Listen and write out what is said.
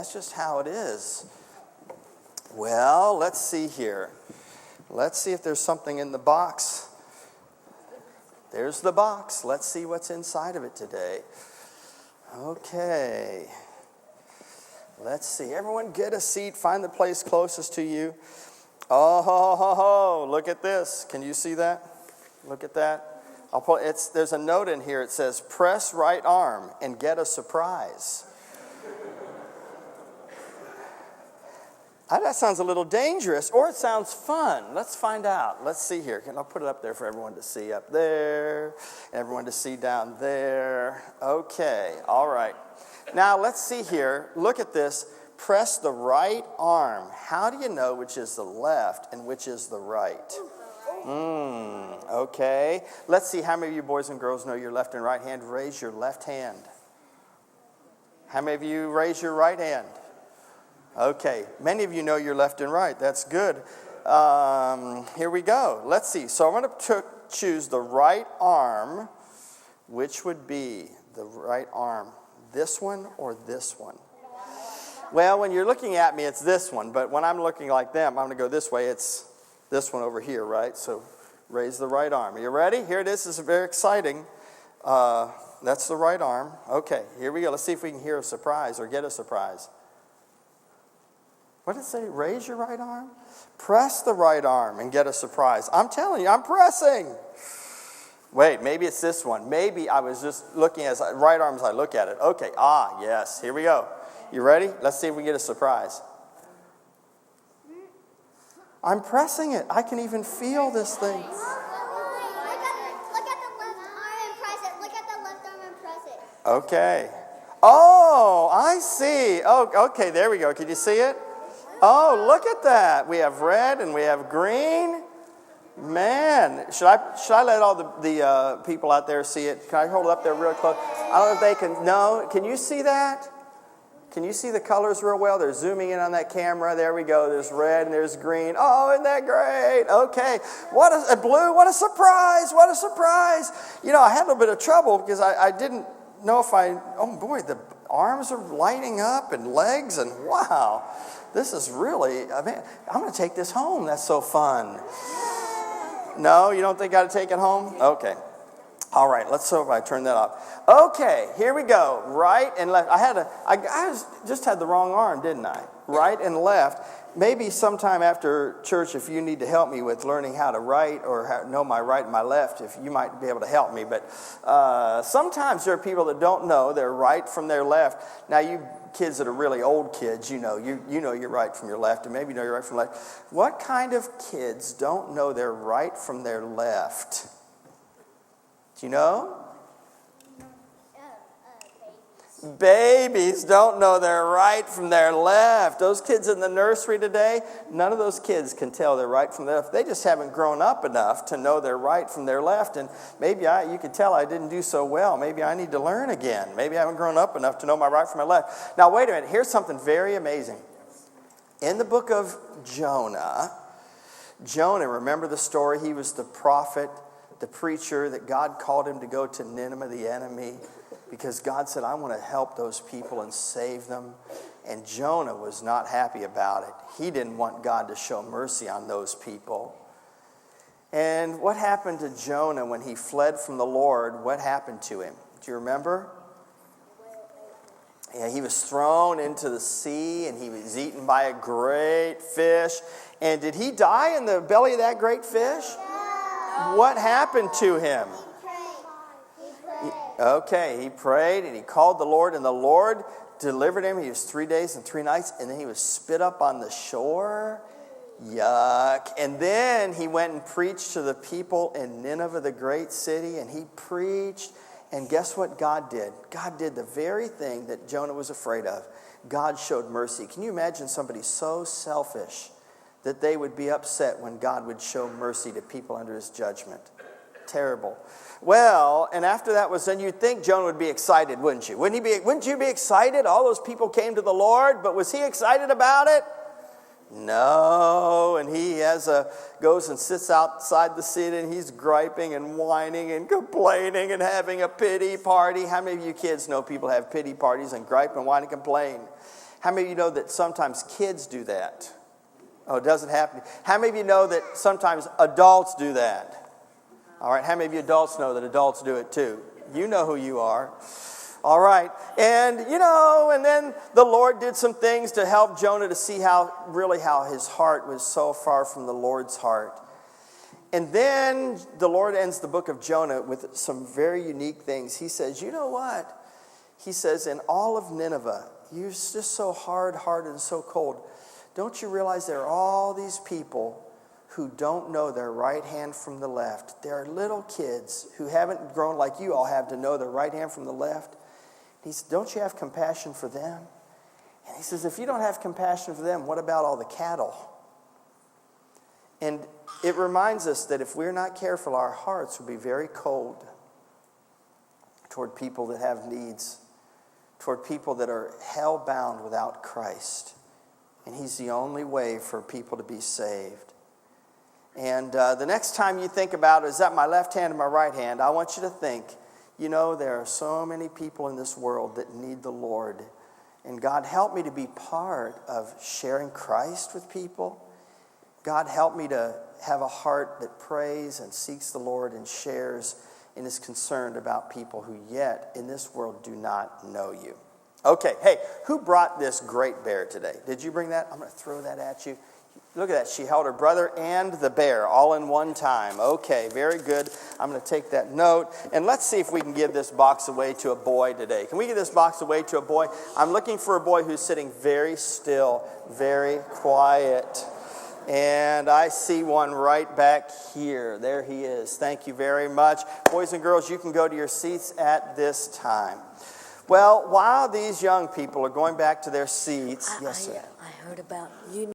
That's just how it is. Well, let's see here. Let's see if there's something in the box. There's the box. Let's see what's inside of it today. Okay. Let's see. Everyone get a seat. Find the place closest to you. Oh, look at this. Can you see that? Look at that. There's a note in here. It says, press right arm and get a surprise. That sounds a little dangerous, or it sounds fun. Let's find out. Let's see here. I'll put it up there for everyone to see up there, everyone to see down there. Okay, all right. Now, let's see here. Look at this. Press the right arm. How do you know which is the left and which is the right? Okay. Let's see how many of you boys and girls know your left and right hand. Raise your left hand. How many of you raise your right hand? Okay, many of you know your left and right. That's good. Here we go. Let's see. So I'm going to choose the right arm. Which would be the right arm? This one or this one? Well, when you're looking at me, it's this one. But when I'm looking like them, I'm going to go this way. It's this one over here, right? So raise the right arm. Are you ready? Here it is. This is very exciting. That's the right arm. Okay, here we go. Let's see if we can hear a surprise or get a surprise. What did it say? Raise your right arm? Press the right arm and get a surprise. I'm telling you, I'm pressing. Wait, maybe it's this one. Maybe I was just looking at right arm as I look at it. Okay, yes, here we go. You ready? Let's see if we get a surprise. I'm pressing it. I can even feel this thing. Look at the left arm and press it. Look at the left arm and press it. Okay. Oh, I see. Oh, okay, there we go. Can you see it? Oh, look at that. We have red and we have green. Man, should I let all the people out there see it? Can I hold it up there real close? I don't know if they can. No, can you see that? Can you see the colors real well? They're zooming in on that camera. There we go. There's red and there's green. Oh, isn't that great? Okay. What a blue. What a surprise. What a surprise. You know, I had a little bit of trouble because I didn't know if oh boy, the arms are lighting up and legs and wow. This is really, I'm going to take this home. That's so fun. No, you don't think I got to take it home? Okay. All right, let's see if I turn that off. Okay, here we go. Right and left. I just had the wrong arm, didn't I? Right and left. Maybe sometime after church, if you need to help me with learning how to write or know my right and my left, if you might be able to help me. But sometimes there are people that don't know their right from their left. Now, you kids that are really old kids, you know your right from your left, and maybe you know your right from left. What kind of kids don't know their right from their left? Do you know? Babies don't know their right from their left. Those kids in the nursery today, none of those kids can tell their right from their left. They just haven't grown up enough to know their right from their left. And maybe you could tell I didn't do so well. Maybe I need to learn again. Maybe I haven't grown up enough to know my right from my left. Now, wait a minute. Here's something very amazing. In the book of Jonah, remember the story? He was the prophet, the preacher that God called him to go to Nineveh, the enemy, because God said, I want to help those people and save them. And Jonah was not happy about it. He didn't want God to show mercy on those people. And what happened to Jonah when he fled from the Lord? What happened to him? Do you remember? Yeah, he was thrown into the sea and he was eaten by a great fish. And did he die in the belly of that great fish? What happened to him? Okay, he prayed and he called the Lord, and the Lord delivered him. He was 3 days and 3 nights, and then he was spit up on the shore. Yuck. And then he went and preached to the people in Nineveh, the great city, and he preached. And guess what God did? God did the very thing that Jonah was afraid of. God showed mercy. Can you imagine somebody so selfish that they would be upset when God would show mercy to people under his judgment? Terrible. Well, and after that was done, you'd think Jonah would be excited, wouldn't you? Wouldn't you be excited? All those people came to the Lord, but was he excited about it? No, and he goes and sits outside the city, and he's griping and whining and complaining and having a pity party. How many of you kids know people have pity parties and gripe and whine and complain? How many of you know that sometimes kids do that? Oh, it doesn't happen. How many of you know that sometimes adults do that? All right, how many of you adults know that adults do it too? You know who you are. All right, and and then the Lord did some things to help Jonah to see how his heart was so far from the Lord's heart. And then the Lord ends the book of Jonah with some very unique things. He says, you know what? He says, in all of Nineveh, you're just so hard-hearted and so cold. Don't you realize there are all these people who don't know their right hand from the left? There are little kids who haven't grown like you all have to know their right hand from the left. He said, don't you have compassion for them? And he says, if you don't have compassion for them, what about all the cattle? And it reminds us that if we're not careful, our hearts will be very cold toward people that have needs, toward people that are hell-bound without Christ. And he's the only way for people to be saved. And the next time you think about, is that my left hand or my right hand? I want you to think, there are so many people in this world that need the Lord. And God, help me to be part of sharing Christ with people. God, help me to have a heart that prays and seeks the Lord and shares and is concerned about people who yet in this world do not know you. Okay, hey, who brought this great bear today? Did you bring that? I'm going to throw that at you. Look at that. She held her brother and the bear all in one time. Okay, very good. I'm going to take that note. And let's see if we can give this box away to a boy today. Can we give this box away to a boy? I'm looking for a boy who's sitting very still, very quiet. And I see one right back here. There he is. Thank you very much. Boys and girls, you can go to your seats at this time. Well, while these young people are going back to their seats, yes, sir. I heard about you.